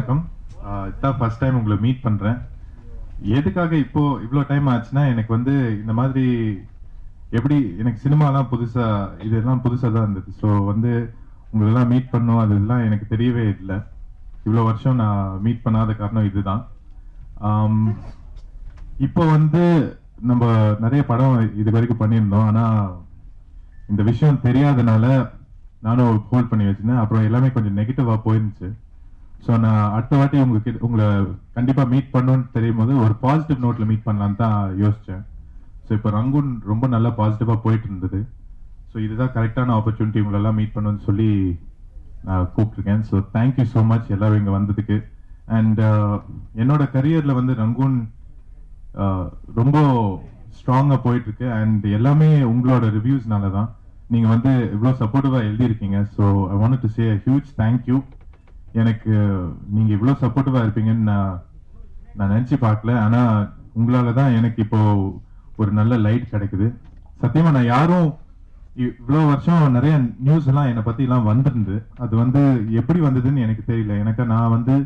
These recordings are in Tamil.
வணக்கம். இதான் ஃபர்ஸ்ட் டைம் உங்களை மீட் பண்றேன். எதுக்காக இப்போ இவ்வளோ டைம் ஆச்சுன்னா, எனக்கு வந்து இந்த மாதிரி எப்படி எனக்கு சினிமாலாம் புதுசா இதெல்லாம் புதுசா தான் இருந்தது. ஸோ வந்து உங்களெல்லாம் மீட் பண்ணணும் அதெல்லாம் எனக்கு தெரியவே இல்லை. இவ்வளோ வருஷம் நான் மீட் பண்ணாத காரணம் இதுதான். இப்போ வந்து நம்ம நிறைய படம் இது வரைக்கும் பண்ணியிருந்தோம். ஆனால் இந்த விஷயம் தெரியாதனால நானும் ஹோல்ட் பண்ணி வச்சிருந்தேன். அப்புறம் எல்லாமே கொஞ்சம் நெகட்டிவாக போயிருந்துச்சு. ஸோ நான் அடுத்த வாட்டி உங்களை கண்டிப்பாக மீட் பண்ணணும்னு தெரியும் போது ஒரு பாசிட்டிவ் நோட்டில் மீட் பண்ணலான்னு தான் யோசித்தேன். ஸோ இப்போ ரங்கூன் ரொம்ப நல்லா பாசிட்டிவாக போயிட்டு இருந்தது. ஸோ இதுதான் கரெக்டான ஆப்பர்ச்சுனிட்டி உங்களெல்லாம் மீட் பண்ணணும்னு சொல்லி நான் கூப்பிட்ருக்கேன். ஸோ தேங்க்யூ ஸோ மச் எல்லாரும் இங்கே வந்ததுக்கு. அண்ட் என்னோட கரியரில் வந்து ரங்கூன் ரொம்ப ஸ்ட்ராங்காக போயிட்டுருக்கு. அண்ட் எல்லாமே உங்களோட ரிவ்யூஸ்னால தான். நீங்கள் வந்து இவ்வளோ சப்போர்ட்டிவாக எழுதியிருக்கீங்க. So I want to say huge thank you. எனக்கு நீங்கள் இவ்வளோ சப்போர்ட்டிவாக இருப்பீங்கன்னு நான் நினச்சி பார்க்கல. ஆனால் உங்களால தான் எனக்கு இப்போ ஒரு நல்ல லைட் கிடைக்குது. சத்தியமாக நான் யாரும் இவ்வளோ வருஷம் நிறைய நியூஸ் எல்லாம் என்னை பற்றிலாம் வந்திருந்து அது வந்து எப்படி வந்ததுன்னு எனக்கு தெரியல. எனக்கு நான் வந்து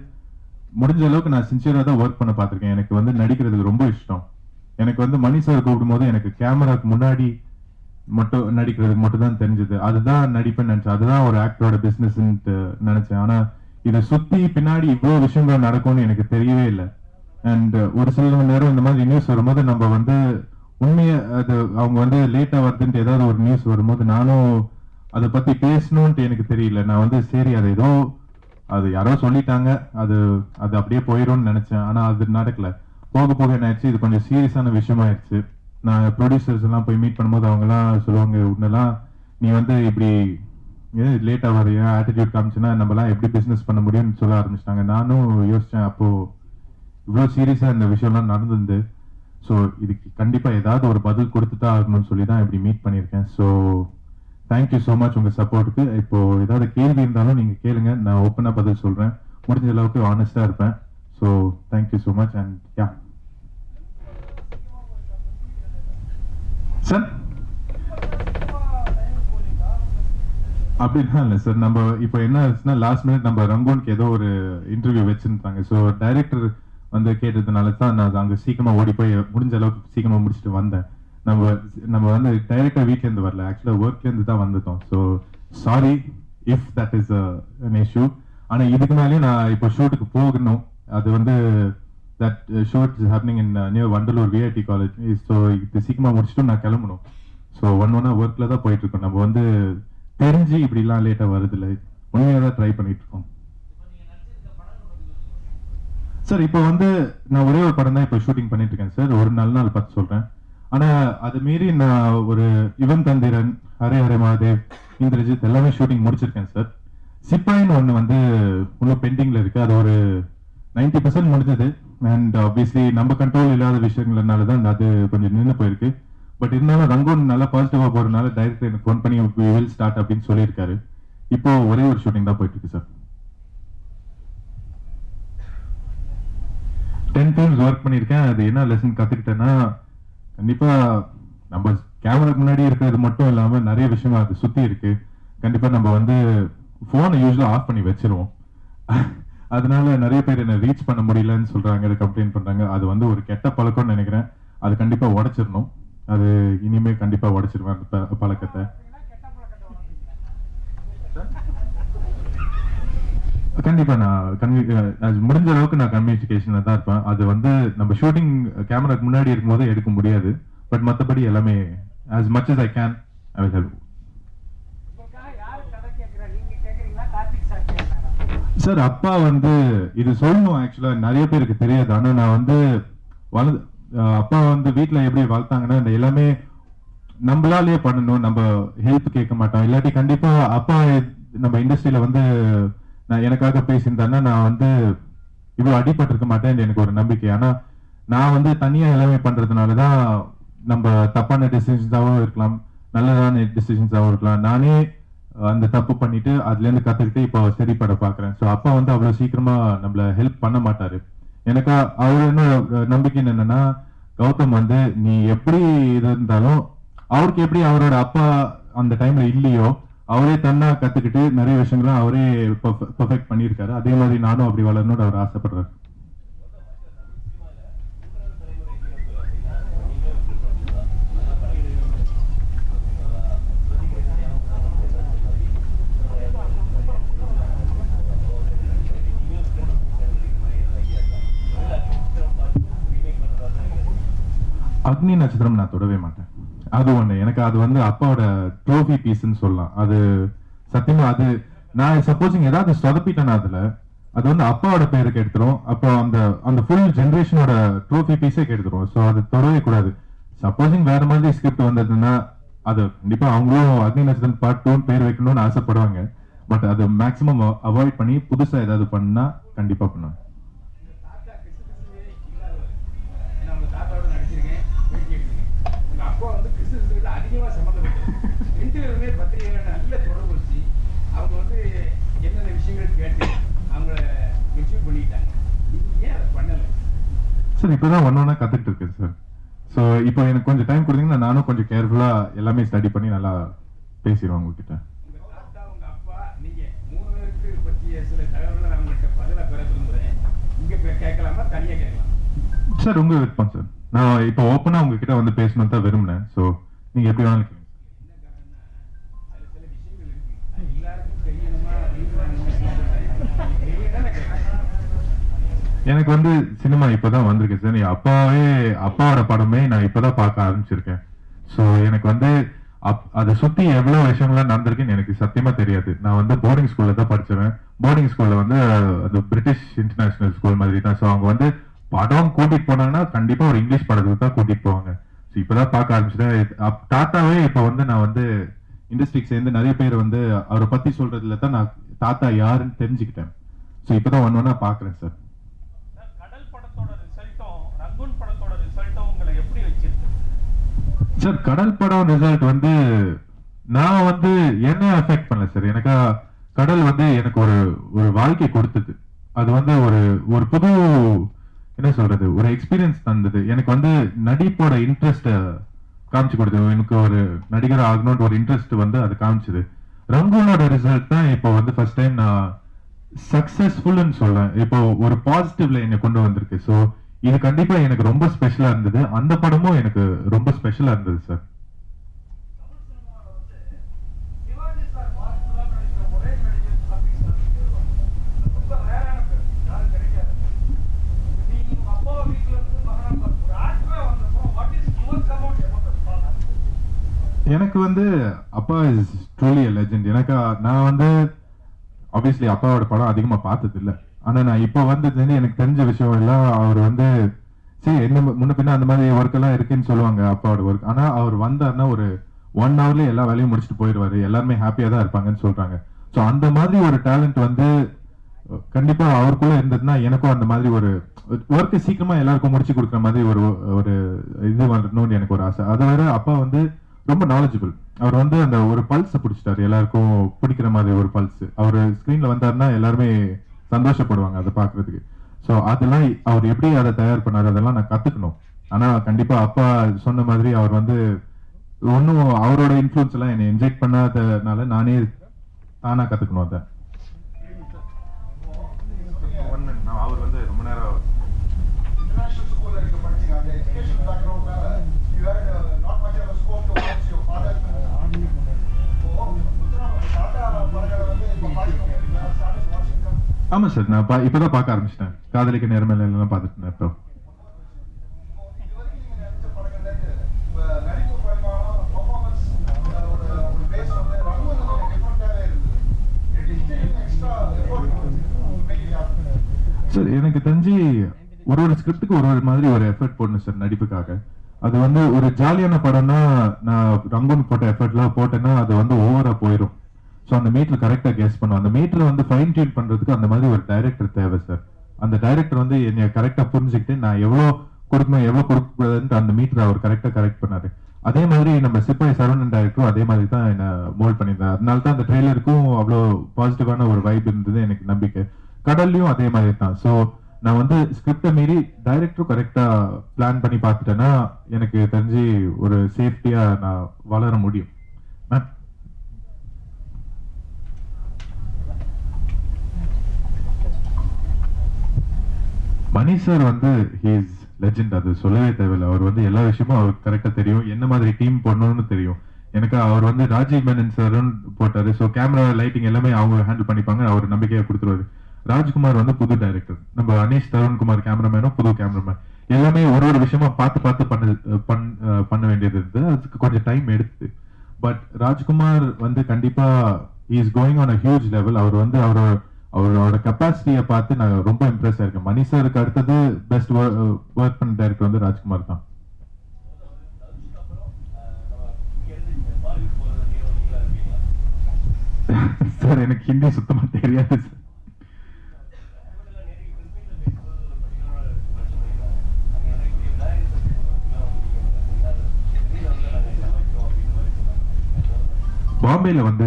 முடிஞ்ச அளவுக்கு நான் சின்சியராக தான் ஒர்க் பண்ண பார்த்துருக்கேன். எனக்கு வந்து நடிக்கிறதுக்கு ரொம்ப இஷ்டம். எனக்கு வந்து மணி சார் கூப்பிடும் போது எனக்கு கேமராக்கு முன்னாடி மட்டும் நடிக்கிறதுக்கு மட்டும் தான் தெரிஞ்சது. அதுதான் நடிப்பேன்னு நினைச்சேன். அதுதான் ஒரு ஆக்டரோட பிசினஸ்ன்னு நினைச்சேன். ஆனா இதை சுத்தி பின்னாடி இவ்வளவு விஷயங்கள் நடக்கும்னு எனக்கு தெரியவே இல்லை. அண்ட் ஒரு சில நேரம் இந்த மாதிரி நியூஸ் வரும்போது நம்ம வந்து உண்மையை அது அவங்க வந்து லேட்டா வருதுன்ட்டு ஏதாவது ஒரு நியூஸ் வரும்போது நானும் அதை பத்தி பேசணும்ட்டு எனக்கு தெரியல. நான் வந்து சரி அது ஏதோ அது யாரோ சொல்லிட்டாங்க அது அது அப்படியே போயிடும்னு நினைச்சேன். ஆனா அது நடக்கல. போக போக என்ன ஆயிடுச்சு, இது கொஞ்சம் சீரியஸான விஷயமாயிடுச்சு. நான் ப்ரொடியூசர்ஸ் எல்லாம் போய் மீட் பண்ணும்போது அவங்க எல்லாம் சொல்லுவாங்க, உன்னெல்லாம் நீ வந்து இப்படி லேட்டா வரையா ஆட்டிடியூட் காமிச்சுன்னா நம்மலாம் எப்படி பிசினஸ் பண்ண முடியும்னு சொல்ல ஆரம்பிச்சிட்டாங்க. நானும் யோசிச்சேன், அப்போ இவ்வளோ சீரியஸா இந்த விஷயம்லாம் நடந்துருந்து. ஸோ இதுக்கு கண்டிப்பா ஏதாவது ஒரு பதில் கொடுத்துதான் ஆகணும்னு சொல்லி தான் இப்படி மீட் பண்ணியிருக்கேன். ஸோ தேங்க்யூ ஸோ மச் உங்க சப்போர்ட்டுக்கு. இப்போ ஏதாவது கேள்வி இருந்தாலும் நீங்க கேளுங்க, நான் ஓப்பனா பதில் சொல்றேன். முடிஞ்ச அளவுக்கு ஆனஸ்டா இருப்பேன். So thank you so much. And yeah sir அப்படின்னா இல்லை சார். நம்ம இப்போ என்ன ஆச்சுன்னா லாஸ்ட் மினிட் நம்ம ரங்கூனுக்கு ஏதோ ஒரு இன்டர்வியூ வச்சிருந்தாங்க. ஸோ டைரக்டர் வந்து கேட்டதுனால தான் நான் அங்கே சீக்கிரமா ஓடி போய் முடிஞ்ச அளவுக்கு சீக்கிரமா முடிச்சுட்டு வந்தேன். நம்ம வந்து டைரக்டா வீட்லேருந்து வரல, ஆக்சுவலாக ஒர்க்லேருந்து தான் வந்துட்டோம். So sorry if that is an issue. ஆனால் இதுக்கு மேலேயும் நான் இப்போ ஷூட்டுக்கு போகணும். அது வந்து that shoot is happening in near Vandalur VIT college. So இது சீக்கிரமா முடிச்சுட்டு நான் கிளம்பணும். ஸோ ஒன்னா ஒர்க்கில் தான் போயிட்டு இருக்கோம். நம்ம வந்து தெரிஞ்சு இப்படிலாம் லேட்டா வருது இல்லை, உண்மையாக தான் ட்ரை பண்ணிட்டு இருக்கோம் சார். இப்போ வந்து நான் ஒரே ஒரு படம் தான் இப்போ ஷூட்டிங் பண்ணிட்டு இருக்கேன் சார். ஒரு நல்ல நாள் பார்த்து சொல்றேன். ஆனா அது மீறி நான் ஒரு யுவன் தந்திரன், ஹரே ஹரே மகாதேவ், இந்திரஜித் எல்லாமே ஷூட்டிங் முடிச்சிருக்கேன் சார். சிப்பாயின்னு ஒன்று வந்து இன்னும் பெண்டிங்ல இருக்கு. அது ஒரு 90% முடிஞ்சது. அண்ட் ஆப்வியஸ்லி நம்ம கண்ட்ரோல் இல்லாத விஷயங்கள்னால தான் அது கொஞ்சம் நின்று போயிருக்கு. பட் இருந்தாலும் ரங்கூன் நல்லா பாசிட்டிவா போறதுனால டைரக்டர் எனக்கு ஃபோன் பண்ணி வில் ஸ்டார்ட் அப்படின்னு சொல்லியிருக்காரு. இப்போ ஒரே ஒரு ஷூட்டிங் தான் போயிட்டு இருக்கு சார். 10 ஃபிலிம்ஸ் ஒர்க் பண்ணியிருக்கேன். அது என்ன லெசன் கத்துக்கிட்டேன்னா, கண்டிப்பா நம்ம கேமராக்கு முன்னாடி இருக்கிறது மட்டும் இல்லாம நிறைய விஷயம் அது சுத்தி இருக்கு. கண்டிப்பா நம்ம வந்து போனை யூஸ்வலா ஆஃப் பண்ணி வச்சிருவோம். அதனால நிறைய பேர் என்ன ரீச் பண்ண முடியலன்னு சொல்றாங்க, கம்ப்ளைண்ட் பண்றாங்க. அது வந்து ஒரு கெட்ட பழக்கம்னு நினைக்கிறேன். அது கண்டிப்பா உடைச்சிடணும். அது இனிமே கண்டிப்பா உடைச்சிருவேன் அந்த பழக்கத்தை. கண்டிப்பா நான் முடிஞ்ச அளவுக்கு நான் கம்யூனிகேஷன்ல தான் இருப்பேன். அது வந்து நம்ம ஷூட்டிங் கேமராக்கு முன்னாடி இருக்கும்போது எடுக்க முடியாது. பட் மற்றபடி எல்லாமே as much as I can I will help. Sir அப்பா வந்து இது சொல்லணும், ஆக்சுவலா நிறைய பேருக்கு தெரியாது. ஆனா நான் வந்து அப்பா வந்து வீட்டுல எப்படி வளர்த்தாங்கன்னா இந்த எல்லாமே நம்மளாலே பண்ணணும், நம்ம ஹெல்ப் கேட்க மாட்டோம். இல்லாட்டி கண்டிப்பா அப்பா நம்ம இண்டஸ்ட்ரியில வந்து நான் எனக்காக பேசியிருந்தான்னா நான் வந்து இவ்வளவு அடிபட்டு இருக்க மாட்டேன் எனக்கு ஒரு நம்பிக்கை. ஆனா நான் வந்து தனியா எல்லாமே பண்றதுனாலதான் நம்ம தப்பான டெசிஷன்ஸாவும் இருக்கலாம், நல்லதான டெசிஷன்ஸாவும் இருக்கலாம். நானே அந்த தப்பு பண்ணிட்டு அதுல இருந்து கத்துக்கிட்டு இப்போ சரிப்பட பாக்குறேன். ஸோ அப்பா வந்து அவ்வளவு சீக்கிரமா நம்மள ஹெல்ப் பண்ண மாட்டாரு. எனக்கு அவர் என்ன நம்பிக்கை என்னன்னா, கௌதம் வந்து நீ எப்படி இருந்தாலும் அவருக்கு எப்படி அவரோட அப்பா அந்த டைம்ல இல்லையோ அவரே தன்னா கத்துக்கிட்டு நிறைய விஷயங்களும் அவரே பெர்ஃபெக்ட் பண்ணியிருக்காரு. அதே மாதிரி நானும் அப்படி வளரணும்னு அவர் ஆசைப்படுறாரு. அக்னி நட்சத்திரம் நான் தொடவே மாட்டேன். அது ஒண்ணு எனக்கு அது வந்து அப்பாவோட ட்ரோஃபி பீஸ்ன்னு சொல்லலாம். அது சத்தியமா அது நான் சப்போஸிங் ஏதாவது சொதப்பிட்டேன்னா அதுல அது வந்து அப்பாவோட பேருக்கு எடுத்துரும். அப்போ அந்த அந்த ஃபுல் ஜெனரேஷனோட ட்ரோஃபி பீஸே கெடுத்துரும். ஸோ அது தொடவே கூடாது. சப்போஸிங் வேற மாதிரி ஸ்கிரிப்ட் வந்ததுன்னா அது கண்டிப்பா அவங்களும் அக்னி நட்சத்திரம் பார்ட் 2 பேர் வைக்கணும்னு ஆசைப்படுவாங்க. பட் அது மேக்சிமம் அவாய்ட் பண்ணி புதுசா ஏதாவது பண்ணா கண்டிப்பா பண்ணுவாங்க. சார் இப்பதான் ஒன்னொன்னா கத்துக்கிட்டு இருக்கேன் சார். ஸோ இப்போ எனக்கு கொஞ்சம் டைம் கொடுத்தீங்கன்னா நானும் கொஞ்சம் கேர்ஃபுல்லா எல்லாமே ஸ்டடி பண்ணி நல்லா பேசிடுவேன் உங்ககிட்ட. சார் உங்க விருப்பம் சார். நான் இப்போ ஓப்பனா உங்ககிட்ட வந்து பேசணும் தான் விரும்பினேன். ஸோ நீங்க எப்படி வேணாலும் எனக்கு வந்து சினிமா இப்பதான் வந்திருக்கு சார். அப்பாவோட படமே நான் இப்பதான் பார்க்க ஆரம்பிச்சிருக்கேன். ஸோ எனக்கு வந்து அதை சுத்தி எவ்வளவு விஷயங்கள்லாம் நடந்திருக்குன்னு எனக்கு சத்தியமா தெரியாது. நான் வந்து போர்டிங் ஸ்கூல்ல தான் படிச்சேன். போர்டிங் ஸ்கூல்ல வந்து அது பிரிட்டிஷ் இன்டர்நேஷனல் ஸ்கூல் மாதிரி தான். ஸோ அவங்க வந்து படம் கூட்டிட்டு போனாங்கன்னா கண்டிப்பா ஒரு இங்கிலீஷ் படத்துக்கு தான் கூட்டிட்டு போவாங்க. ஸோ இப்பதான் பார்க்க ஆரம்பிச்சிட்டேன். தாத்தாவே இப்ப வந்து நான் வந்து இண்டஸ்ட்ரிக்கு சேர்ந்து நிறைய பேர் வந்து அவரை பத்தி சொல்றதுல தான் நான் தாத்தா யாருன்னு தெரிஞ்சுக்கிட்டேன். ஸோ இப்பதான் ஒன்னொன்னா பாக்குறேன் சார். சார் கடல் படம் ரிசல்ட் வந்து நான் வந்து என்ன அஃபெக்ட் பண்ணல சார். எனக்கு கடல் வந்து எனக்கு ஒரு ஒரு வாழ்க்கை கொடுத்தது. அது வந்து ஒரு ஒரு புது என்ன சொல்றது ஒரு எக்ஸ்பீரியன்ஸ் தந்தது. எனக்கு வந்து நடிப்போட இன்ட்ரெஸ்ட் காமிச்சு கொடுத்தது. எனக்கு ஒரு நடிகர் ஆகணும்னு ஒரு இன்ட்ரெஸ்ட் வந்து அது காமிச்சது. ரங்கூனோட ரிசல்ட் தான் இப்போ வந்து ஃபர்ஸ்ட் டைம் நான் சக்சஸ்ஃபுல்னு சொல்றேன். இப்போ ஒரு பாசிட்டிவ்ல என்னை கொண்டு வந்திருக்கு. ஸோ இது கண்டிப்பா எனக்கு ரொம்ப ஸ்பெஷலா இருந்தது. அந்த படமும் எனக்கு ரொம்ப ஸ்பெஷலா இருந்தது சார். எனக்கு வந்து அப்பா இஸ் ட்ரூலி எ லெஜெண்ட். எனக்கு நான் வந்து ஆப்வியஸ்லி அப்பாவோட படம் அதிகமா பார்த்தது இல்லை. ஆனா நான் இப்ப வந்து எனக்கு தெரிஞ்ச விஷயம் எல்லாம் அவர் வந்து சரி என்ன முன்ன பின்ன அந்த மாதிரி ஒர்க் எல்லாம் இருக்குன்னு சொல்லுவாங்க அப்பாவோட ஒர்க். ஆனா அவர் வந்தாருன்னா ஒரு 1 hourல எல்லா வேலையும் முடிச்சுட்டு போயிடுவாரு. எல்லாருமே ஹாப்பியா தான் இருப்பாங்கன்னு சொல்றாங்க. ஸோ அந்த மாதிரி ஒரு டேலண்ட் வந்து கண்டிப்பா அவருக்குள்ள இருந்ததுன்னா எனக்கும் அந்த மாதிரி ஒரு ஒர்க்கு சீக்கிரமா எல்லாருக்கும் முடிச்சு கொடுக்குற மாதிரி ஒரு ஒரு இது வரணும்னு எனக்கு ஒரு ஆசை. அதை விட அப்பா வந்து ரொம்ப நாலேஜபிள். அவர் வந்து அந்த ஒரு பல்ஸ் பிடிச்சிட்டாரு. எல்லாருக்கும் பிடிக்கிற மாதிரி ஒரு பல்ஸ். அவர் ஸ்கிரீன்ல வந்தாருன்னா எல்லாருமே சந்தோஷப்படுவாங்க அதை பாக்குறதுக்கு. ஸோ அதெல்லாம் அவர் எப்படி அதை தயார் பண்ணாரு அதெல்லாம் நான் கத்துக்கணும். ஆனா கண்டிப்பா அப்பா சொன்ன மாதிரி அவர் வந்து ஒன்னும் அவரோட இன்ஃபுளுன்ஸ் எல்லாம் என்னை இன்ஜெக்ட் பண்ணாதனால நானே தானா கத்துக்கணும் அதை. அவர் வந்து ரொம்ப நேரம் ஆமா சார். நான் இப்பதான் பார்க்க ஆரம்பிச்சிட்டேன். காதலிக்க நேர்மையில எல்லாம் பார்த்துட்டு இருந்தேன். இப்போ சார் எனக்கு தெரிஞ்சு ஒரு ஒரு ஸ்கிரிப்டுக்கு ஒரு ஒரு மாதிரி ஒரு எஃபர்ட் போடணும் சார் நடிப்புக்காக. அது வந்து ஒரு ஜாலியான படம்னா நான் ரங்கூன் போட்ட எஃபர்ட்லாம் போட்டேன்னா அது வந்து ஓவரா போயிடும். ஸோ அந்த மீட்டர் கரெக்டாக கெஸ் பண்ணும். அந்த மீட்டரை வந்து ஃபைன் டியூன் பண்றதுக்கு அந்த மாதிரி ஒரு டைரக்டர் தேவை சார். அந்த டைரக்டர் வந்து என்னை கரெக்டாக புரிஞ்சுக்கிட்டு நான் எவ்வளோ கொடுக்கணும் எவ்வளோ கொடுக்கக்கூடாதுன்ட்டு அந்த மீட்டரை அவர் கரெக்ட் பண்ணாரு. அதே மாதிரி நம்ம சிப்பாய் சரவணன் டைரக்டரும் அதே மாதிரி தான் என்ன மோல்ட் பண்ணியிருந்தார். அதனால தான் அந்த ட்ரெய்லருக்கும் அவ்வளோ பாசிட்டிவான ஒரு வைப் இருந்தது எனக்கு நம்பிக்கை. கடல்லையும் அதே மாதிரி தான். ஸோ நான் வந்து ஸ்கிரிப்டை மீறி டைரக்டரும் கரெக்டா பிளான் பண்ணி பார்த்துட்டேன்னா எனக்கு தெரிஞ்சு ஒரு சேஃப்டியா நான் வளர முடியும். மணி சார் வந்து ஹீஸ் லெஜெண்ட், அது சொல்லவே தேவையில்லை. அவர் வந்து எல்லா விஷயமும் அவருக்கு கரெக்டா தெரியும், என்ன மாதிரி டீம் பண்ணணும்னு தெரியும். எனக்கு அவர் வந்து ராஜீவ் மேனன் சாரும் போட்டாரு. ஸோ கேமரா லைட்டிங் எல்லாமே அவங்க ஹேண்டில் பண்ணிப்பாங்க, அவர் நம்பிக்கையை கொடுத்துருவாரு. ராஜ்குமார் வந்து புது டைரக்டர், நம்ம அனீஷ் தருண்குமார் கேமராமேனும் புது கேமராமேன், எல்லாமே ஒரு ஒரு விஷயமா பார்த்து பார்த்து பண்ண வேண்டியது இருந்தது. அதுக்கு கொஞ்சம் டைம் எடுத்து. பட் ராஜ்குமார் வந்து கண்டிப்பா is going on a huge level. அவர் வந்து அவரோட கெப்பாசிட்டியை பார்த்து நான் ரொம்ப இம்ப்ரெஸ் ஆயிருக்கேன். மணி சாருக்கு அடுத்தது பெஸ்ட் ஒர்க் பண்ண டைரக்டர் வந்து ராஜ்குமார் தான். சார் எனக்கு ஹிந்தி சுத்தமா தெரியாது சார். பாம்பேல வந்து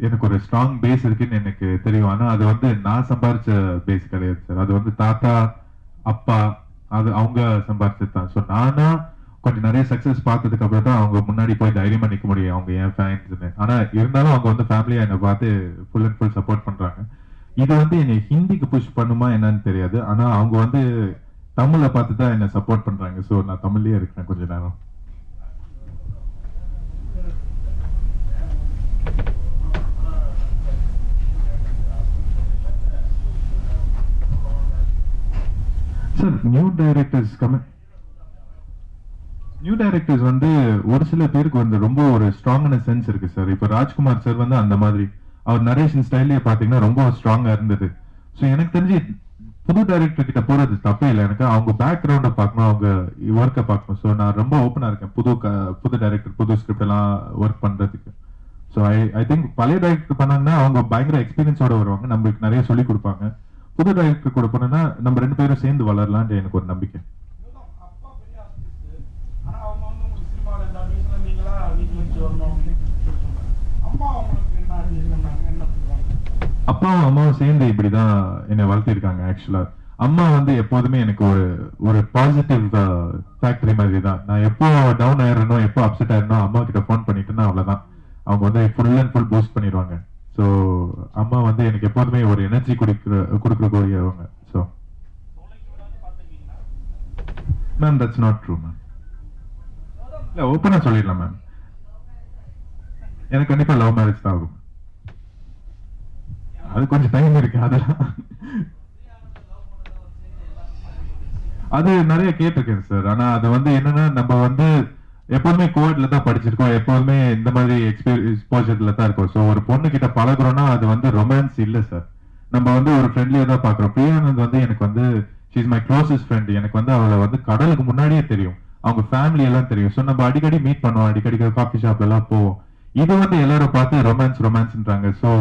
எனக்கு ஒரு ஸ்ட்ராங் பேஸ் இருக்குன்னு எனக்கு தெரியும். ஆனா அது வந்து நான் சம்பாரிச்ச பேஸ் கிடையாது சார். அது வந்து தாத்தா அப்பா அது அவங்க சம்பாரிச்சது தான். ஸோ நானா கொஞ்சம் நிறைய சக்சஸ் பார்த்ததுக்கு அப்புறம் தான் அவங்க முன்னாடி போய் தைரியமா நிக்க முடியும், அவங்க என் ஃபேன்ஸ்னு. ஆனா இருந்தாலும் அவங்க வந்து ஃபேமிலியா என்னை பார்த்து ஃபுல் அண்ட் ஃபுல் சப்போர்ட் பண்றாங்க. இது வந்து என்னை ஹிந்திக்கு புஷ் பண்ணுமா என்னன்னு தெரியாது. ஆனா அவங்க வந்து தமிழை பார்த்து தான் என்னை சப்போர்ட் பண்றாங்க. ஸோ நான் தமிழ்லயே இருக்கிறேன் கொஞ்ச நேரம். சார் நியூ டைரக்டர்ஸ் வந்து ஒரு சில பேருக்கு வந்து ரொம்ப ஒரு ஸ்ட்ராங்கான சென்ஸ் இருக்கு சார். இப்போ ராஜ்குமார் சார் வந்து அந்த மாதிரி அவர் நரேஷன் ஸ்டைல்லே பாத்தீங்கன்னா ரொம்ப ஸ்ட்ராங்கா இருந்தது. ஸோ எனக்கு தெரிஞ்சு புது டைரக்டர் கிட்ட போறது தப்பே இல்லை. எனக்கு அவங்க பேக்ரவுண்டை பார்க்கணும், அவங்க ஒர்க்கை பார்க்கணும். ஸோ நான் ரொம்ப ஓப்பனா இருக்கேன் புது டைரக்டர் புது ஸ்கிரிப்ட் எல்லாம் ஒர்க் பண்றதுக்கு. ஸோ ஐ திங்க் பழைய டைரக்டர் பண்ணாங்கன்னா அவங்க பயங்கர எக்ஸ்பீரியன்ஸோட வருவாங்க, நம்மளுக்கு நிறைய சொல்லி கொடுப்பாங்க. புது டைரக்டர் கூட போனா நம்ம ரெண்டு பேரும் சேர்ந்து வளரலான்ட்டு எனக்கு ஒரு நம்பிக்கை. அப்பாவும் அம்மாவும் சேர்ந்து இப்படிதான் என்னை வளர்த்திருக்காங்க. ஆக்சுவலா அம்மா வந்து எப்போதுமே எனக்கு ஒரு பாசிட்டிவ் ஃபேக்டரி மாதிரி தான். நான் எப்போ டவுன் ஆயிரனோ எப்போ அப்செட் ஆயிரனோ அம்மா கிட்ட போன் பண்ணிட்டுன்னா அவ்வளவுதான், அவங்க வந்து ஃபுல் அண்ட் ஃபுல் பூஸ்ட் பண்ணிடுவாங்க. ஸோ அம்மா வந்து எனக்கு எப்போதுமே ஒரு எனர்ஜி கொடுக்கக்கூடியவங்க. So ma'am that's not true ma'am. இல்ல ஓப்பனா சொல்லிடலாம் மேம், எனக்கு கண்டிப்பா லவ் மேரேஜ் தான் ஆகும். அது கொஞ்சம் டைம் இருக்கு. அதெல்லாம் அது நிறைய கேட்டிருக்கேன் சார். ஆனா அது வந்து என்னன்னா நம்ம வந்து எப்போதுமே கோவிட்ல தான் படிச்சிருக்கோம், எப்போதுமே இந்த மாதிரி எக்ஸ்போஜர்ல தான் இருக்கும். ஸோ ஒரு பொண்ணு கிட்ட பழகுறோம்னா அது வந்து ரொமான்ஸ் இல்ல சார், நம்ம வந்து ஒரு ஃப்ரெண்ட்லியா தான் பாக்குறோம். பிரியானந்த் வந்து எனக்கு வந்து she is my closest friend. எனக்கு வந்து அவளை வந்து கடலுக்கு முன்னாடியே தெரியும், அவங்க ஃபேமிலி எல்லாம் தெரியும். ஸோ நம்ம அடிக்கடி மீட் பண்ணுவோம், அடிக்கடி காஃபி ஷாப்ல எல்லாம் போவோம். இது வந்து எல்லாரும் பார்த்து ரொமான்ஸ்ன்றாங்க. ஸோ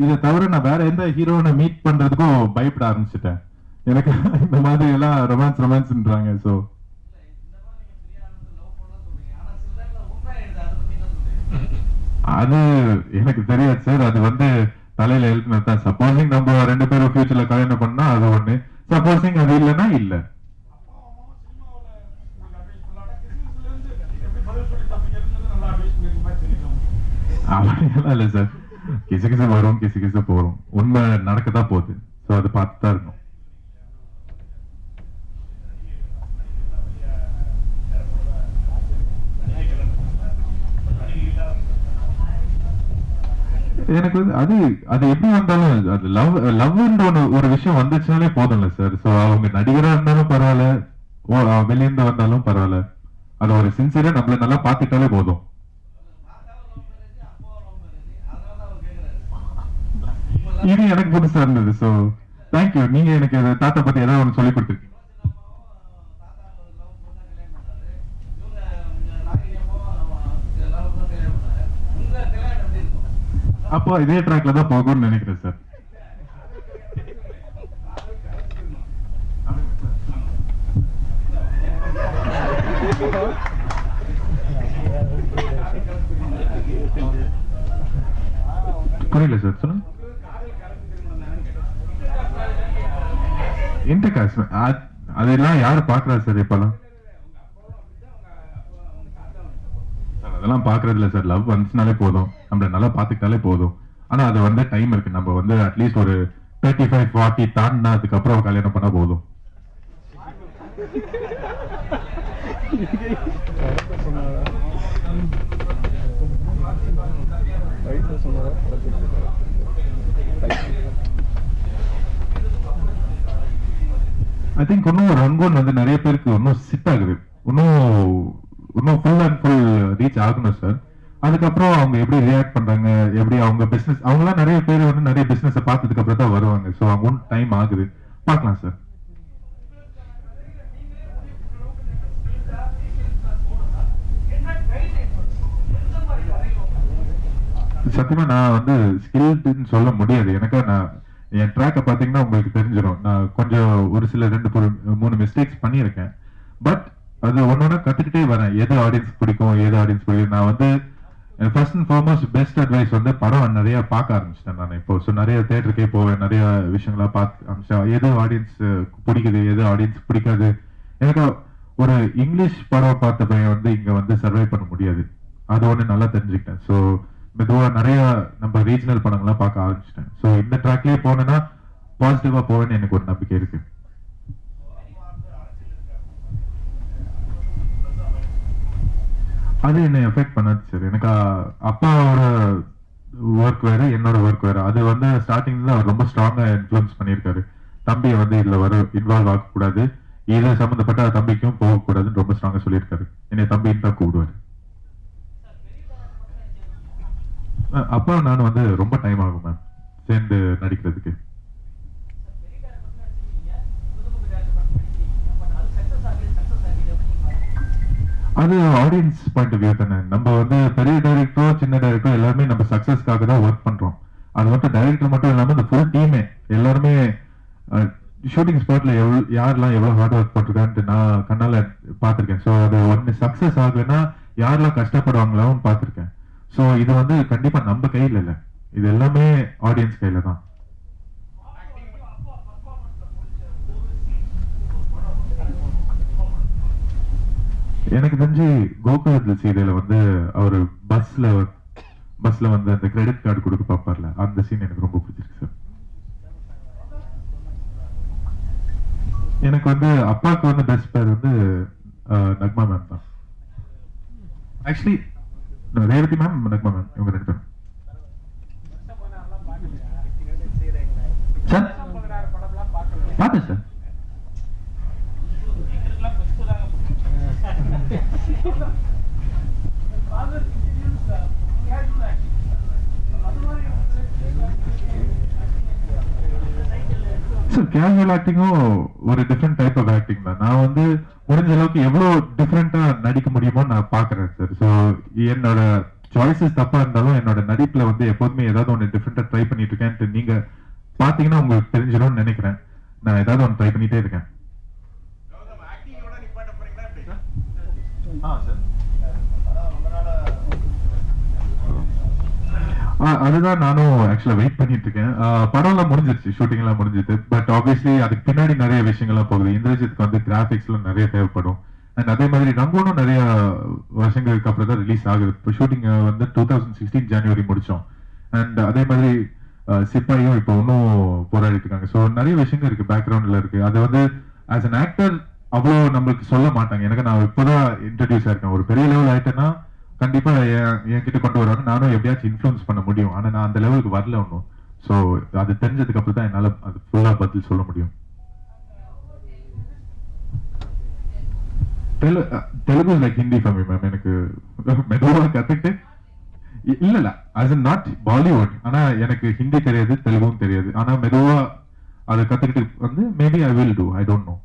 இதை தவிர நான் வேற எந்த ஹீரோனை மீட் பண்றதுக்கும் பயப்பட ஆரம்பிச்சுட்டேன். எனக்கு இந்த மாதிரி எல்லாம் ரொமான்ஸ்ன்றாங்க. ஸோ அது எனக்கு தெரியாது சார், அது வந்து தலையில எழுதுனது தான். சப்போசிங் நம்ம ரெண்டு பேரும் ஃபியூச்சர்ல கல்யாணம் பண்ணா அது ஒண்ணு, சப்போசிங் அது இல்லைன்னா இல்ல. அப்படியெல்லாம் இல்ல சார், கிசு கிசு வரும் கிசு கிசு போறோம், உண்மை நடக்கத்தான் போகுது. ஸோ அதை பார்த்து தான் இருக்கணும். எனக்கு வந்து அது எப்படி வந்தாலும் அது லவ்ன்ற ஒரு விஷயம் வந்துச்சுனாலே போதும்ல சார். ஸோ அவங்க நடிகரா இருந்தாலும் பரவாயில்ல, வெளியிருந்து வந்தாலும் பரவாயில்ல, அது ஒரு சின்சியரா நம்மள நல்லா பார்த்துட்டாலே போதும். இது எனக்கு புதுசா இருந்தது. ஸோ தேங்க்யூ, நீங்க எனக்கு தாத்தா பத்தி ஏதாவது ஒன்று சொல்லி கொடுத்துருக்கீங்க. அப்போ இதே ட்ராக்ல தான் போகும்னு நினைக்கிறேன் சார். புரியல சார், சொல்லுங்க. இன்டர்காஸ்ட் அதெல்லாம் யாரு பாக்குறா சார் இப்பெல்லாம்? அதெல்லாம் பாக்குறது இல்ல சார். லவ் வந்துச்சுனாலே போதும், நம்மள நல்லா பாத்துக்கிட்டாலே போதும். ஆனா அது வந்து டைம் இருக்கு, நம்ம வந்து அட்லீஸ்ட் ஒரு 35-40 தாண்டினா அதுக்கப்புறம் கல்யாணம் பண்ணா போதும். ஐ திங்க் இன்னும் ரங்கோன் வந்து நிறைய பேருக்கு இன்னும் சிட் ஆகுது, இன்னும் இன்னும் ஃபுல் அண்ட் ஃபுல் ரீச் ஆகணும் சார். அதுக்கப்புறம் அவங்க எப்படி ரியாக்ட் பண்றாங்க, எப்படி அவங்க பிசினஸ், அவங்களாம் நிறைய பேர் வந்து நிறைய பிசினஸ் பார்த்ததுக்கு அப்புறம் தான் வருவாங்க. ஸோ அவங்க டைம் ஆகுது, பார்க்கலாம் சார். சத்தியமா நான் வந்து ஸ்கில்டுன்னு சொல்ல முடியாது. எனக்கு நான் என் ட்ராக்கை பார்த்தீங்கன்னா உங்களுக்கு தெரிஞ்சிடும். நான் கொஞ்சம் ஒரு சில 2-3 மிஸ்டேக்ஸ் பண்ணியிருக்கேன். பட் அது ஒன்னொன்னா கத்துக்கிட்டே வரேன். எது ஆடியன்ஸ் பிடிக்கும், எது ஆடியன்ஸ் பிடிக்கும். நான் வந்து first and foremost best advice வந்து படம் நிறைய பார்க்க ஆரம்பிச்சிட்டேன் நான் இப்போ. ஸோ நிறைய தேட்டருக்கே போவேன், நிறைய விஷயங்களா பார்த்து ஆரம்பிச்சேன். எது ஆடியன்ஸ் பிடிக்குது, எது ஆடியன்ஸ் பிடிக்காது. எனக்கு ஒரு இங்கிலீஷ் படம் பார்த்த பையன் வந்து இங்க வந்து சர்வை பண்ண முடியாது, அது ஒன்று நல்லா தெரிஞ்சுக்கிட்டேன். ஸோ மெதுவா நிறைய நம்ம ரீஜனல் படங்கள்லாம் பார்க்க ஆரம்பிச்சிட்டேன். ஸோ இந்த ட்ராக்லயே போனேன்னா பாசிட்டிவா போவேன்னு எனக்கு ஒரு நம்பிக்கை இருக்கு. அது என்னை எஃபெக்ட் பண்ணாது சார். எனக்கு அப்பாவோட ஒர்க் வேற, என்னோட ஒர்க் வேற. அது வந்து ஸ்டார்டிங்ல அவர் ரொம்ப ஸ்ட்ராங்கா இன்ஃபுளுன்ஸ் பண்ணியிருக்காரு. தம்பியை வந்து இதுல இன்வால்வ் ஆகக்கூடாது, இது சம்பந்தப்பட்ட தம்பிக்கும் போகக்கூடாதுன்னு ரொம்ப ஸ்ட்ராங்கா சொல்லியிருக்காரு. என்னை தம்பின்னு தான் கூப்பிடுவாரு. அப்பா நானும் வந்து ரொம்ப டைம் ஆகும் மேம் சேர்ந்து நடிக்கிறதுக்கு. அது ஆடியன்ஸ் பாயிண்ட் ஆஃப் வியூ தானே. நம்ம வந்து பெரிய டைரக்டரோ சின்ன டைரக்டரோ எல்லாருமே நம்ம சக்சஸ்க்காக தான் ஒர்க் பண்றோம். அது மட்டும் டைரக்டர் மட்டும் இல்லாம இந்த ஃபுல் டீமே எல்லாருமே ஷூட்டிங் ஸ்பாட்ல யாரெல்லாம் எவ்வளவு ஹார்ட் ஒர்க் பண்றான்ட்டு நான் கண்ணால பாத்திருக்கேன். ஸோ அது ஒன்னு சக்சஸ் ஆகுதுன்னா யாரெல்லாம் கஷ்டப்படுவாங்களாவும் பார்த்திருக்கேன். ஸோ இது வந்து கண்டிப்பா நம்ம கையில இல்ல, இது எல்லாமே ஆடியன்ஸ் கையில தான். எனக்கு தெரிஞ்சு கோகுலத்தில் சீதையில வந்து அவரு பஸ்ல வந்து அந்த கிரெடிட் கார்டு கொடுக்க பாப்பார்ல, அந்த சீன் எனக்கு ரொம்ப பிடிச்சிருக்கு சார். எனக்கு வந்து அப்பாவுக்கு வந்து பெஸ்ட் பேர் வந்து நக்மா மேம் தான். Actually Revathi ma'am, Nagma ma'am, இவங்க 2 பேரும். சார் பார்த்தேன் சார். சார் கேஷுவல் ஆக்டிங்கும் ஒரு டிஃப்ரெண்ட் டைப் ஆஃப் ஆக்டிங் தான். நான் வந்து முடிஞ்ச அளவுக்கு எவ்வளவு டிஃப்ரெண்டா நடிக்க முடியுமோ நான் பாக்குறேன் சார். ஸோ என்னோட சாய்ஸஸ் தப்பா இருந்தாலும் என்னோட நடிப்புல வந்து எப்போதுமே ஏதாவது ஒன்று டிஃப்ரெண்டா ட்ரை பண்ணிட்டு இருக்கேன். நீங்க பாத்தீங்கன்னா உங்களுக்கு தெரிஞ்சிடும்னு நினைக்கிறேன். நான் ஏதாவது ஒன்று ட்ரை பண்ணிட்டே இருக்கேன். அதுதான் நானும் ஆக்சுவலா வெயிட் பண்ணிட்டு இருக்கேன். படம் எல்லாம் முடிஞ்சிருச்சு, ஷூட்டிங் எல்லாம் முடிஞ்சிட்டு. பட் ஆப்வியஸ்லி அதுக்கு பின்னாடி நிறைய விஷயங்கள்லாம் போகுது. இந்திரஜித்துக்கு வந்து கிராபிக்ஸ் எல்லாம் நிறைய தேவைப்படும். அண்ட் அதே மாதிரி ரங்கோனும் நிறைய வருஷங்களுக்கு அப்புறம் தான் ரிலீஸ் ஆகுது. இப்போ ஷூட்டிங் வந்து 2016 ஜனவரி முடிச்சோம். அண்ட் அதே மாதிரி சிப்பாயும் இப்போ இன்னும் போராடிட்டு இருக்காங்க. ஸோ நிறைய விஷயங்கள் இருக்கு, பேக்ரவுண்ட்ல இருக்கு. அதை வந்து ஆஸ் அன் ஆக்டர் அவ்வளோ நம்மளுக்கு சொல்ல மாட்டாங்க. எனக்கு நான் இப்போதான் இன்ட்ரடியூஸ் ஆயிருக்கேன். ஒரு பெரிய லெவல் ஆயிட்டேன்னா கண்டிப்பா என்கிட்ட கொண்டு வருவாங்க, நானும் எப்படியாச்சும் இன்ஃபுளுன்ஸ் பண்ண முடியும். ஆனா நான் அந்த லெவலுக்கு வரல ஒன்றும். ஸோ அது தெரிஞ்சதுக்கு அப்புறம் தான் என்னால அது ஃபுல்லா பதில் சொல்ல முடியும். Telugu like Hindi for me ma'am. எனக்கு மெதுவா கத்துக்கிட்டு இல்ல as in not பாலிவுட். ஆனா எனக்கு ஹிந்தி தெரியாது, தெலுங்கும் தெரியாது. ஆனா மெதுவா அதை கத்துக்கிட்டு வந்து maybe I will do, I don't know.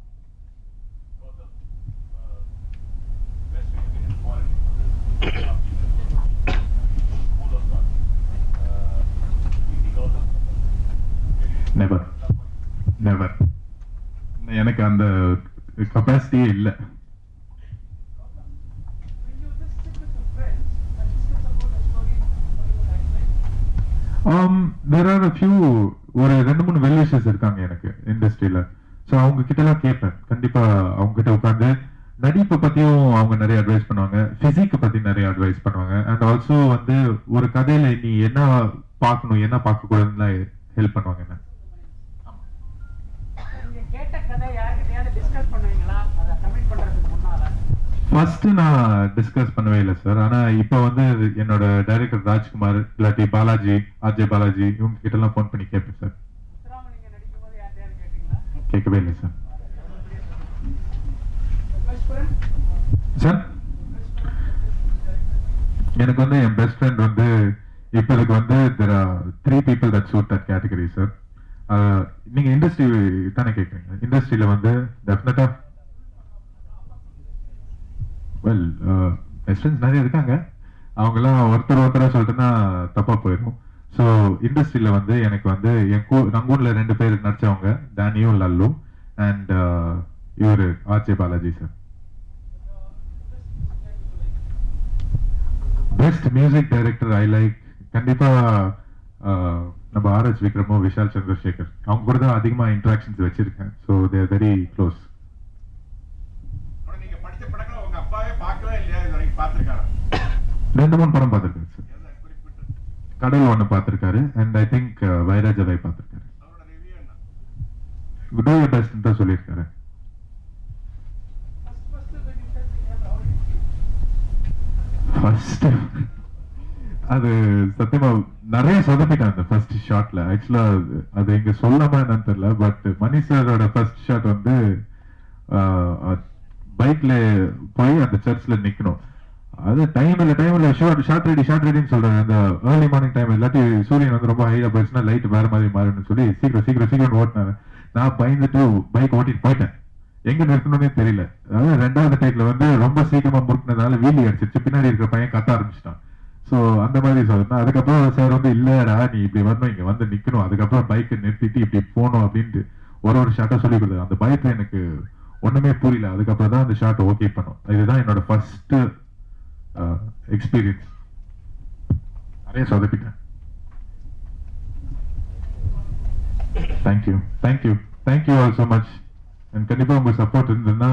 Never never. எனக்கு அந்த கெப்பாசிட்டியே இல்லை. there are a few ஒரு 2-3 வெல் விஷர்ஸ் இருக்காங்க எனக்கு இண்டஸ்ட்ரியில. ஸோ அவங்க கிட்ட எல்லாம் கேட்பேன். கண்டிப்பா அவங்க கிட்ட உட்காந்து நடிப்பை பத்தியும் அவங்க நிறைய அட்வைஸ் பண்ணுவாங்க, பிசிக்க பத்தி நிறைய அட்வைஸ் பண்ணுவாங்க. அண்ட் ஆல்சோ வந்து ஒரு கதையில நீ என்ன பார்க்கணும் என்ன பார்க்க கூடாதுன்னு ஹெல்ப் பண்ணுவாங்க. என்ன கேட்ட கதை யார்கிட்டயாவது டிஸ்கஸ் பண்ணுவீங்களா? ஃபர்ஸ்ட் நான் டிஸ்கஸ் பண்ணவே இல்லை சார். ஆனா இப்போ வந்து என்னோட டைரக்டர் ராஜ்குமார் இல்லாட்டி பாலாஜி, ஆர்ஜே பாலாஜி இவங்க கிட்ட எல்லாம் ஃபோன் பண்ணி கேட்பேன் சார். கேட்கவே இல்லை சார். சார் எனக்கு வந்து என் பெஸ்ட் ஃப்ரெண்ட் வந்து இப்போதுக்கு வந்து there are 3 people that suit that category sir. நீங்க இண்டஸ்ட்ரி தானே கேட்குறீங்க. இண்டஸ்ட்ரியில வந்து டெஃபினட்டா வெல் பெஸ்ட் ஃப்ரெண்ட்ஸ் நிறைய இருக்காங்க. அவங்கெல்லாம் ஒருத்தரா சொல்லிட்டுனா தப்பா போயிடும். ஸோ இண்டஸ்ட்ரியில வந்து எனக்கு வந்து என் ரங்கூன்ல 2 பேர் நடிச்சவங்க, டேனியும் லல்லு அண்ட் இவரு RJ Balaji sir. Best music director I like கண்டிப்பா நம்ம ஆர்எஸ் விக்ரமோ விஷால் சந்திரசேகர் அவங்க கூட தான் அதிகமா இன்டராக்ஷன்ஸ் வச்சிருக்கேன். So they are very close. நீங்க படிச்ச படங்களை உங்க அப்பாவே பார்க்கவே இல்லையா? இது வரைக்கும் பார்த்திருக்காரா? 2-3 படம் பார்த்திருக்காரு சார். கடல் ஒன்று பார்த்திருக்காரு அண்ட் ஐ திங்க் வைராஜவை பார்த்திருக்காரு. அவரோட ரிவ்யூ என்ன? டூ யுவர் பெஸ்ட் தான் சொல்லியிருக்காரு. ஃபர்ஸ்ட் அது சத்தியமா நிறைய சொதப்பிட்டேன் அந்த ஃபர்ஸ்ட் ஷாட்ல. ஆக்சுவலா அது இங்க சொல்லாம என்னன்னு தெரியல. பட் மணி சாரோட ஃபர்ஸ்ட் ஷாட் வந்து பைக்ல போய் அந்த சர்ச்ல நிக்கணும். அது டைம் இல்ல ஷார்ட் ரெடின்னு சொல்றாரு. அந்த ஏர்லி மார்னிங் டைம் இல்லாட்டி சூரியன் வந்து ரொம்ப ஹையா போயிடுச்சுன்னா லைட் வேற மாதிரி மாறும்னு சொல்லி சீக்கிரம் ஓட்டினாங்க. நான் பயந்துட்டு பைக் ஓட்டிட்டு போயிட்டேன். எங்க நிறுத்தணும்னே தெரியல. அதாவது 2வது டைட்ல வந்து ரொம்ப சீக்கிரமா முறுக்கினதால வீலி அடிச்சிருச்சு. பின்னாடி இருக்கிற பையன் கத்த ஆரம்பிச்சிட்டான். ஸோ அந்த மாதிரி சொல்றேன். அதுக்கப்புறம் சார் வந்து இல்லடா நீ இப்படி வரணும், இங்க வந்து நிக்கணும், அதுக்கப்புறம் பைக்கை நிறுத்திட்டு இப்படி போகணும் அப்படின்ட்டு ஒரு ஷாட்டை சொல்லி கொடுத்தாரு. அந்த பயத்துல எனக்கு ஒண்ணுமே புரியல. அதுக்கப்புறம் தான் அந்த ஷாட் ஓகே பண்ணும். இதுதான் என்னோட ஃபர்ஸ்ட் எக்ஸ்பீரியன்ஸ். நிறைய சொதப்பிட்டேன். Thank you all so much. கண்டிப்பா உங்க சப்போர்ட் இருந்ததுன்னா